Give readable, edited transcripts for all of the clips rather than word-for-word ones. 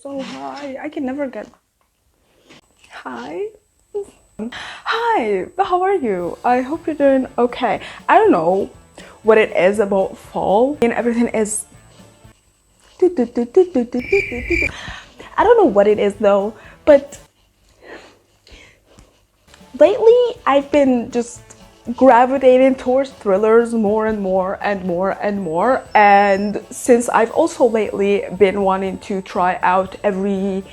so high. I can never get... Hi. Hi, how are you? I hope you're doing okay. I don't know what it is about fall and everything is... I don't know what it is though, but lately I've been just gravitating towards thrillers more and more and more and more, and since I've also lately been wanting to try out every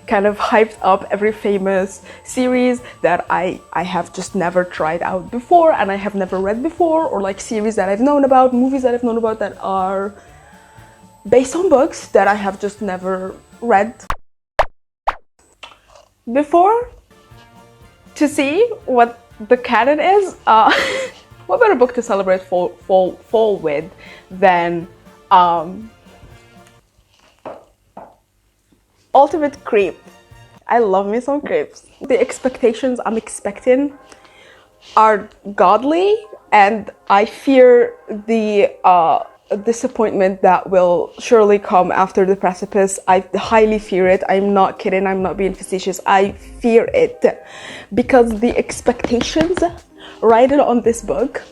kind of hyped up, every famous series that I have just never tried out before and I have never read before, or like series that I've known about, movies that I've known about that are based on books that I have just never read before, to see what the canon is. What better book to celebrate fall with than Ultimate Creep. I love me some creeps. The expectations I'm expecting are godly, and I fear the disappointment that will surely come after the precipice. I highly fear it. I'm not kidding. I'm not being facetious. I fear it because the expectations riding on this book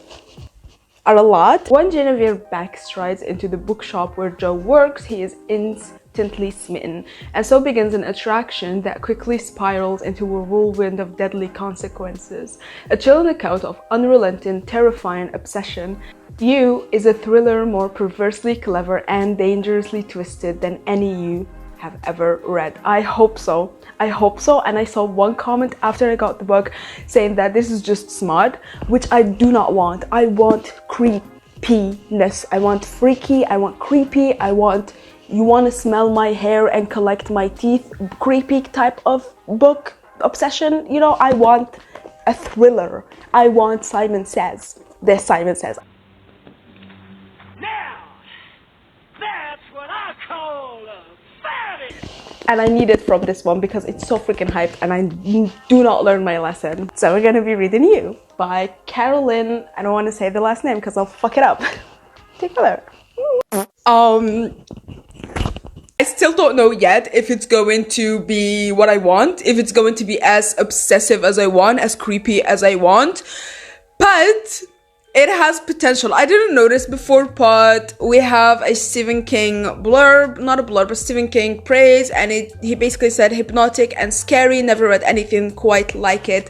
are a lot. When Genevieve Beck strides into the bookshop where Joe works, he is instantly smitten, and so begins an attraction that quickly spirals into a whirlwind of deadly consequences. A chilling account of unrelenting, terrifying obsession. You is a thriller more perversely clever and dangerously twisted than any you have ever read. I hope so. I hope so. And I saw one comment after I got the book saying that this is just smut, which I do not want. I want creepiness. I want freaky. I want creepy. I want you want to smell my hair and collect my teeth, creepy type of book obsession. You know, I want a thriller. I want Simon Says. This Simon Says. And I need it from this one because it's so freaking hyped and I do not learn my lesson. So we're gonna be reading You by Carolyn. I don't want to say the last name because I'll fuck it up. Take a look. I still don't know yet if it's going to be what I want, if it's going to be as obsessive as I want, as creepy as I want, but it has potential. I didn't notice before, but we have a Stephen King blurb, not a blurb, but Stephen King praise, and he basically said hypnotic and scary, never read anything quite like it,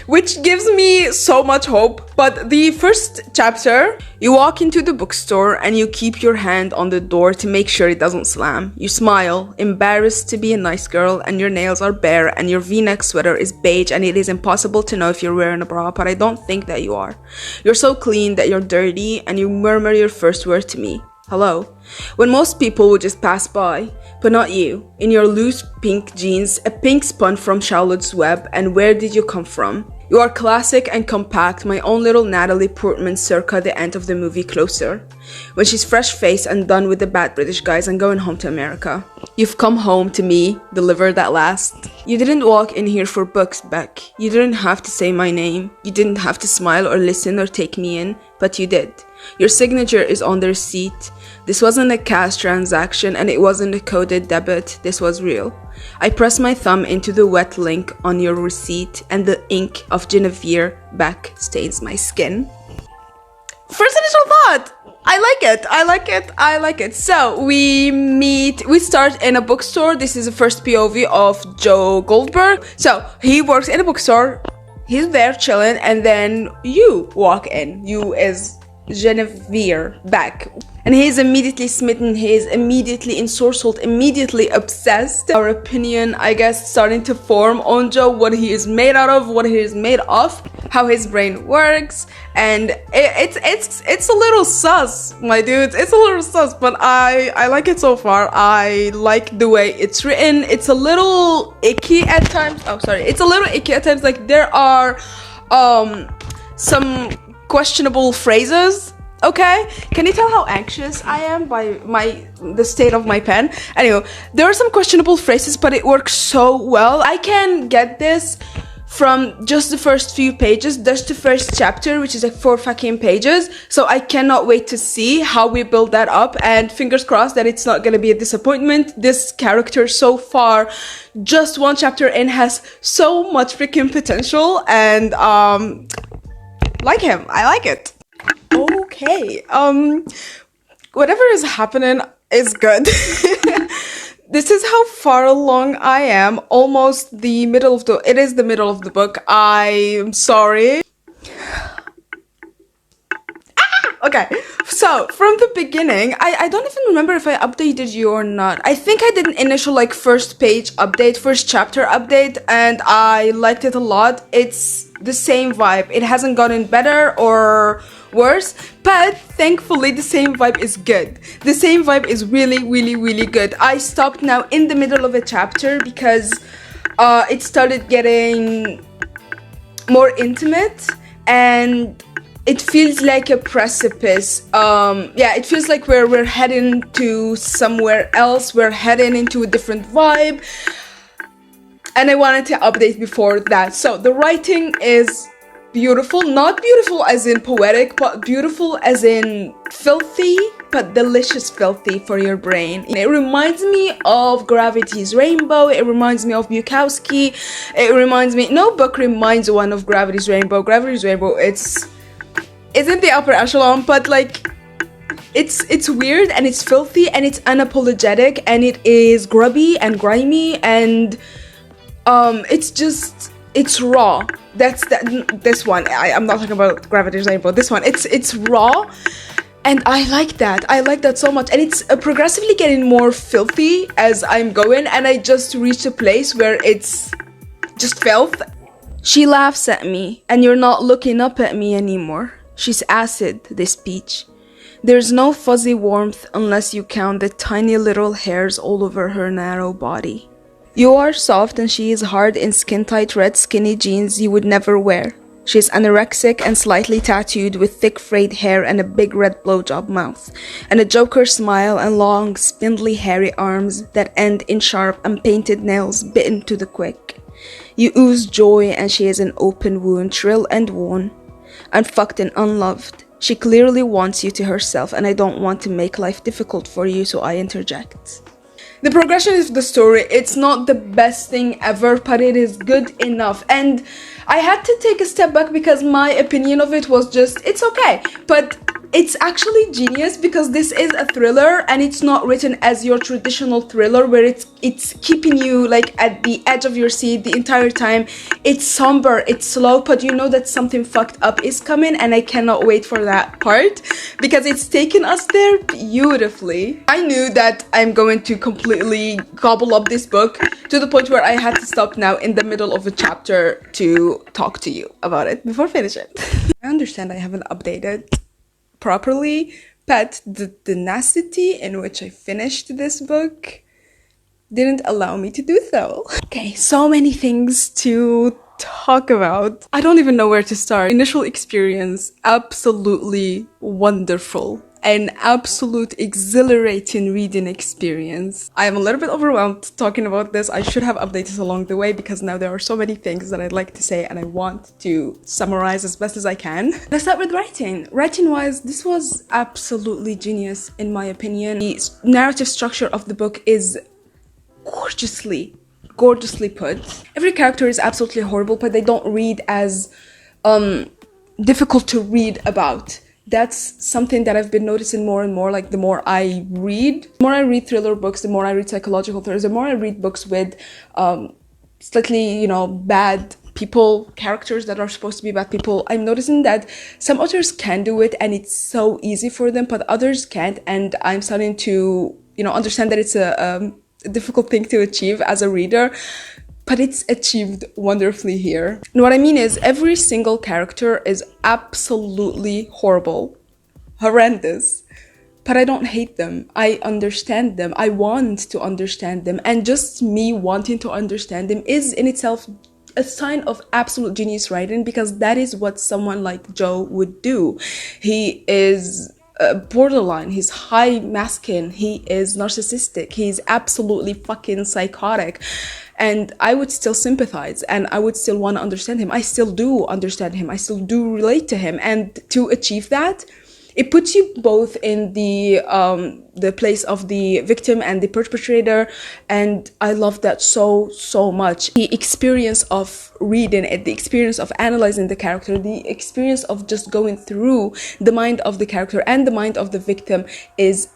which gives me so much hope. But the first chapter, you walk into the bookstore and you keep your hand on the door to make sure it doesn't slam. You smile, embarrassed to be a nice girl, and your nails are bare and your v-neck sweater is beige and it is impossible to know if you're wearing a bra, but I don't think that you are. You're so clean that you're dirty and you murmur your first word to me. Hello. When most people would just pass by, but not you. In your loose pink jeans, a pink spun from Charlotte's Web, and where did you come from? You are classic and compact, my own little Natalie Portman circa the end of the movie Closer, when she's fresh-faced and done with the bad British guys and going home to America. You've come home to me, delivered at last. You didn't walk in here for books, Beck. You didn't have to say my name. You didn't have to smile or listen or take me in, but you did. Your signature is on the receipt. This wasn't a cash transaction and it wasn't a coded debit. This was real. I pressed my thumb into the wet link on your receipt and the ink of Genevieve Beck stains my skin. First initial thought! I like it. So we start in a bookstore. This is the first POV of Joe Goldberg. So he works in a bookstore. He's there chilling, and then you walk in. You is Genevieve Beck. And he is immediately smitten, he is immediately ensorcelled, immediately obsessed. Our opinion, I guess, starting to form on Joe, what he is made out of, what he is made of, how his brain works, and it's a little sus, my dudes. It's a little sus, but I like it so far. I like the way it's written. It's a little icky at times. Oh, sorry. It's a little icky at times. Like there are some questionable phrases. Okay, can you tell how anxious I am by the state of my pen? Anyway, there are some questionable phrases, but it works so well. I can get this from just the first few pages, just the first chapter, which is like 4 fucking pages. So I cannot wait to see how we build that up, and fingers crossed that it's not gonna be a disappointment. This character so far, just 1 chapter in, has so much freaking potential, and like him. I like it. Okay, whatever is happening is good. This is how far along I am. Almost the middle of it is the middle of the book. I'm sorry. Okay, so from the beginning, I don't even remember if I updated you or not. I think I did an initial like first page update, first chapter update, and I liked it a lot. It's the same vibe. It hasn't gotten better or worse, but thankfully the same vibe is good. The same vibe is really, really, really good. I stopped now in the middle of a chapter because it started getting more intimate, and it feels like a precipice. Yeah, it feels like we're heading to somewhere else. We're heading into a different vibe, and I wanted to update before that. So the writing is beautiful, not beautiful as in poetic, but beautiful as in filthy, but delicious filthy for your brain. It reminds me of Gravity's Rainbow. It reminds me of Bukowski. It reminds me, no book reminds one of Gravity's Rainbow. Gravity's Rainbow, it's in the upper echelon, but like it's weird and it's filthy and it's unapologetic and it is grubby and grimy and it's raw. This one, I'm not talking about Gravity's Rainbow. This one, it's raw, and I like that. I like that so much, and it's progressively getting more filthy as I'm going, and I just reached a place where it's just filth. She laughs at me, and you're not looking up at me anymore. She's acid, this peach. There's no fuzzy warmth unless you count the tiny little hairs all over her narrow body. You are soft and she is hard in skin-tight red skinny jeans you would never wear. She's anorexic and slightly tattooed with thick frayed hair and a big red blowjob mouth, and a joker smile and long, spindly hairy arms that end in sharp, unpainted nails bitten to the quick. You ooze joy and she is an open wound, shrill and worn. Unfucked and unloved. She clearly wants you to herself, and I don't want to make life difficult for you, so I interject. The progression of the story, it's not the best thing ever, but it is good enough. And I had to take a step back because my opinion of it was just, it's okay. But it's actually genius because this is a thriller and it's not written as your traditional thriller where it's keeping you like at the edge of your seat the entire time. It's somber, it's slow, but you know that something fucked up is coming, and I cannot wait for that part because it's taken us there beautifully. I knew that I'm going to completely gobble up this book to the point where I had to stop now in the middle of a chapter to talk to you about it before finishing. I understand I haven't updated properly, but the tenacity in which I finished this book didn't allow me to do so. Okay, so many things to talk about. I don't even know where to start. Initial experience, absolutely wonderful. An absolute exhilarating reading experience. I am a little bit overwhelmed talking about this. I should have updated along the way because now there are so many things that I'd like to say and I want to summarize as best as I can. Let's start with writing. Writing-wise, this was absolutely genius in my opinion. The narrative structure of the book is gorgeously put. Every character is absolutely horrible, but they don't read as difficult to read about. That's something that I've been noticing more and more. Like the more I read thriller books, the more I read psychological thrillers, the more I read books with slightly, bad people, characters that are supposed to be bad people, I'm noticing that some authors can do it and it's so easy for them, but others can't, and I'm starting to, understand that it's a difficult thing to achieve as a reader. But it's achieved wonderfully here. And what I mean is every single character is absolutely horrible, horrendous, but I don't hate them. I understand them. I want to understand them. And just me wanting to understand them is in itself a sign of absolute genius writing, because that is what someone like Joe would do. He is borderline, he's high masculine, he is narcissistic, he's absolutely fucking psychotic. and I would still sympathize, and I would still want to understand him. I still do understand him. I still do relate to him. And to achieve that, it puts you both in the place of the victim and the perpetrator, and I love that so much. The experience of reading it, the experience of analyzing the character, the experience of just going through the mind of the character and the mind of the victim is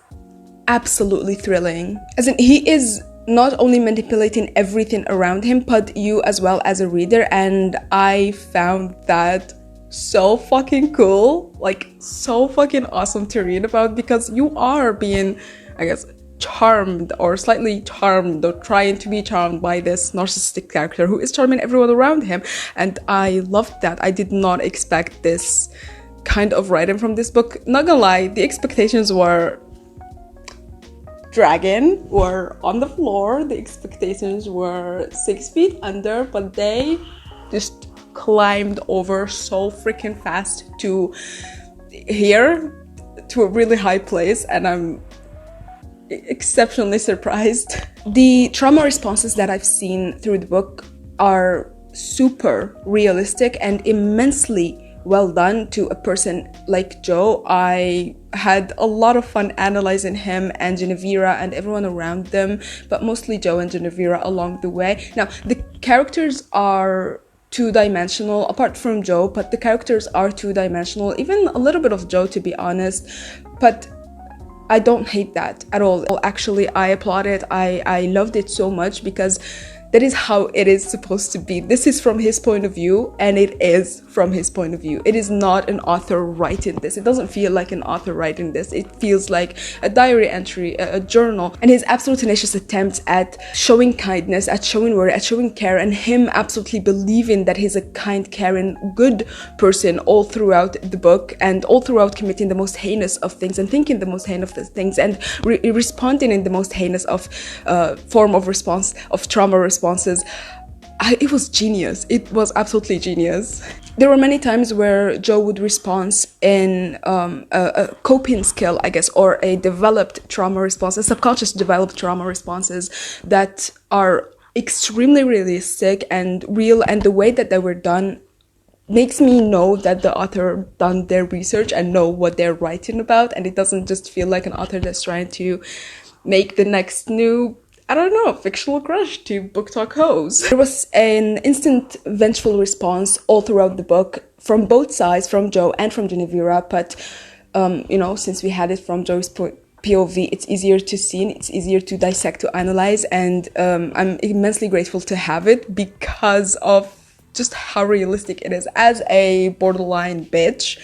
absolutely thrilling. As in, he is not only manipulating everything around him, but you as well as a reader, and I found that so fucking cool, like so fucking awesome to read about, because you are being, I guess, charmed or slightly charmed or trying to be charmed by this narcissistic character who is charming everyone around him. And I loved that. I did not expect this kind of writing from this book. Not gonna lie, the expectations were dragging, were on the floor. The expectations were 6 feet under, but they just climbed over so freaking fast to here, to a really high place, and I'm exceptionally surprised. The trauma responses that I've seen through the book are super realistic and immensely well done to a person like Joe. I had a lot of fun analyzing him and Genevera and everyone around them, but mostly Joe and Genevera along the way. Now, the characters are two-dimensional, apart from Joe, but the characters are two-dimensional, even a little bit of Joe, to be honest, but I don't hate that at all. Actually, I applaud it. I loved it so much, because that is how it is supposed to be. This is from his point of view, and it is from his point of view. It is not an author writing this. It doesn't feel like an author writing this. It feels like a diary entry, a journal. And his absolute tenacious attempts at showing kindness, at showing worry, at showing care, and him absolutely believing that he's a kind, caring, good person all throughout the book, and all throughout committing the most heinous of things and thinking the most heinous of things, and responding in the most heinous of form of response, of trauma responses. It was genius. It was absolutely genius. There were many times where Joe would respond in a coping skill, I guess, or a developed trauma response, a subconscious developed trauma responses that are extremely realistic and real, and the way that they were done makes me know that the author done their research and know what they're writing about, and it doesn't just feel like an author that's trying to make the next new, I don't know, fictional crush to book talk hoes. There was an instant vengeful response all throughout the book from both sides, from Joe and from Genevera, but you know, since we had it from Joe's POV, it's easier to see, it's easier to dissect, to analyze, and I'm immensely grateful to have it because of just how realistic it is. As a borderline bitch,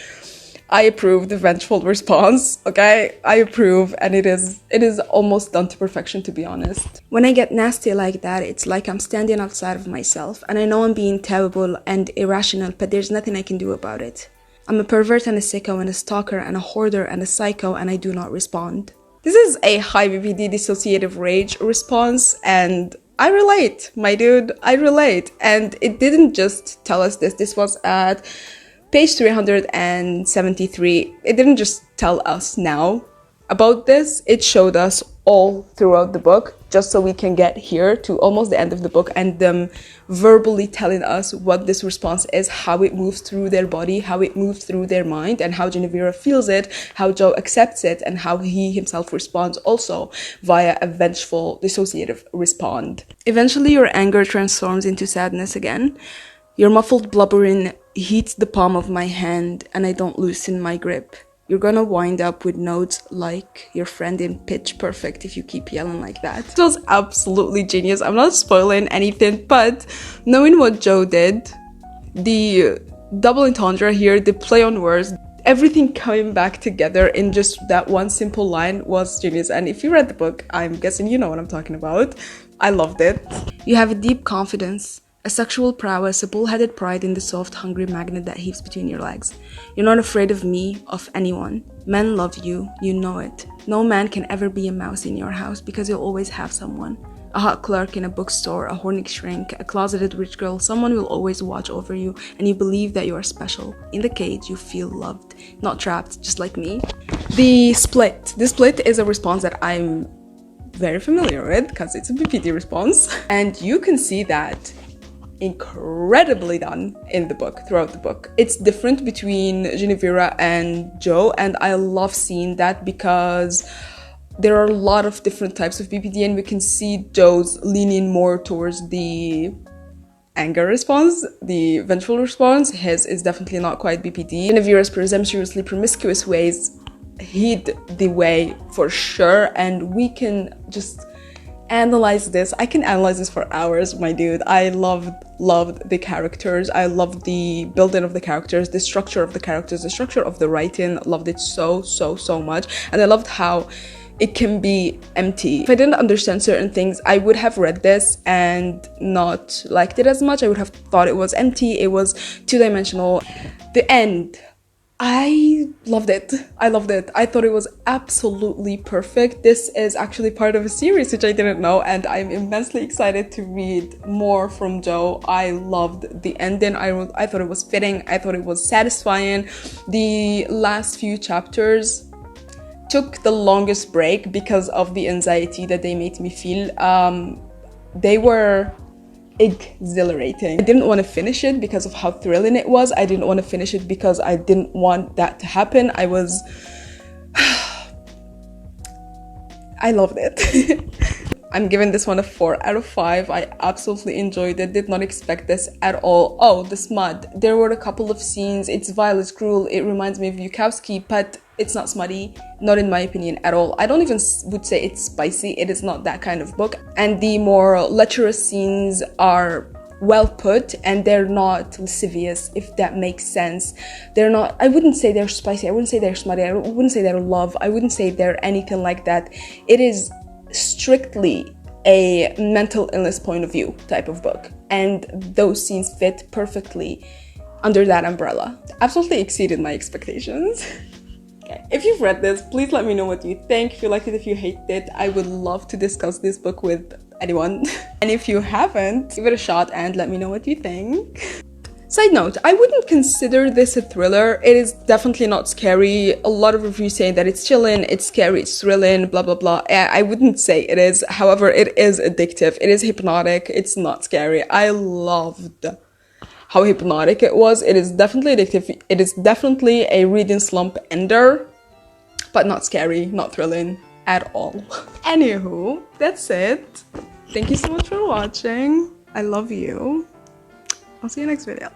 I approve the vengeful response, okay? I approve, and it is almost done to perfection, to be honest. When I get nasty like that, it's like I'm standing outside of myself, and I know I'm being terrible and irrational, but there's nothing I can do about it. I'm a pervert and a sicko and a stalker and a hoarder and a psycho, and I do not respond. This is a high BPD dissociative rage response, and I relate, my dude, I relate. And it didn't just tell us this. This was at page 373. It didn't just tell us now about this. It showed us all throughout the book, just so we can get here to almost the end of the book and them verbally telling us what this response is, how it moves through their body, how it moves through their mind, and how Genevera feels it, how Joe accepts it, and how he himself responds also via a vengeful dissociative respond. Eventually your anger transforms into sadness again. Your muffled blubbering heats the palm of my hand, and I don't loosen my grip. You're gonna wind up with notes like your friend in Pitch Perfect if you keep yelling like that. It was absolutely genius. I'm not spoiling anything, but knowing what Joe did, the double entendre here, the play on words, everything coming back together in just that one simple line was genius. And if you read the book, I'm guessing you know what I'm talking about. I loved it. You have a deep confidence, a sexual prowess, a bull-headed pride in the soft, hungry magnet that heaves between your legs. You're not afraid of me, of anyone. Men love you, you know it. No man can ever be a mouse in your house because you'll always have someone. A hot clerk in a bookstore, a horny shrink, a closeted rich girl, someone will always watch over you, and you believe that you are special. In the cage, you feel loved, not trapped, just like me. The split is a response that I'm very familiar with because it's a BPD response. And you can see that incredibly done in the book, throughout the book. It's different between Genevera and Joe, and I love seeing that because there are a lot of different types of BPD, and we can see Joe's leaning more towards the anger response, the vengeful response. His is definitely not quite BPD. Genevera's presumptuously promiscuous ways heed the way for sure, and we can just analyze this. I can analyze this for hours, my dude. I loved the characters. I loved the building of the characters, the structure of the characters, the structure of the writing. Loved it so much. And I loved how it can be empty. If I didn't understand certain things, I would have read this and not liked it as much. I would have thought it was empty. It was two-dimensional. The end, I loved it. I loved it. I thought it was absolutely perfect. This is actually part of a series which I didn't know, and I'm immensely excited to read more from Joe. I loved the ending. I thought it was fitting. I thought it was satisfying. The last few chapters took the longest break because of the anxiety that they made me feel. They were exhilarating. I didn't want to finish it because of how thrilling it was. I didn't want to finish it because I didn't want that to happen. I loved it. I'm giving this one a 4 out of 5. I absolutely enjoyed it. Did not expect this at all. Oh, the smut. There were a couple of scenes. It's vile, it's cruel. It reminds me of Bukowski, but it's not smutty, not in my opinion at all. I don't even would say it's spicy. It is not that kind of book. And the more lecherous scenes are well put, and they're not lascivious, if that makes sense. They're not, I wouldn't say they're spicy. I wouldn't say they're smutty. I wouldn't say they're love. I wouldn't say they're anything like that. It is strictly a mental illness point of view type of book. And those scenes fit perfectly under that umbrella. Absolutely exceeded my expectations. Okay. If you've read this, please let me know what you think. If you liked it, if you hated it, I would love to discuss this book with anyone. And if you haven't, give it a shot and let me know what you think. Side note, I wouldn't consider this a thriller. It is definitely not scary. A lot of reviews say that it's chilling, it's scary, it's thrilling, blah, blah, blah. I wouldn't say it is. However, it is addictive. It is hypnotic. It's not scary. I loved how hypnotic it was. It is definitely addictive. It is definitely a reading slump ender, but not scary, not thrilling at all. Anywho, that's it. Thank you so much for watching. I love you. I'll see you next video.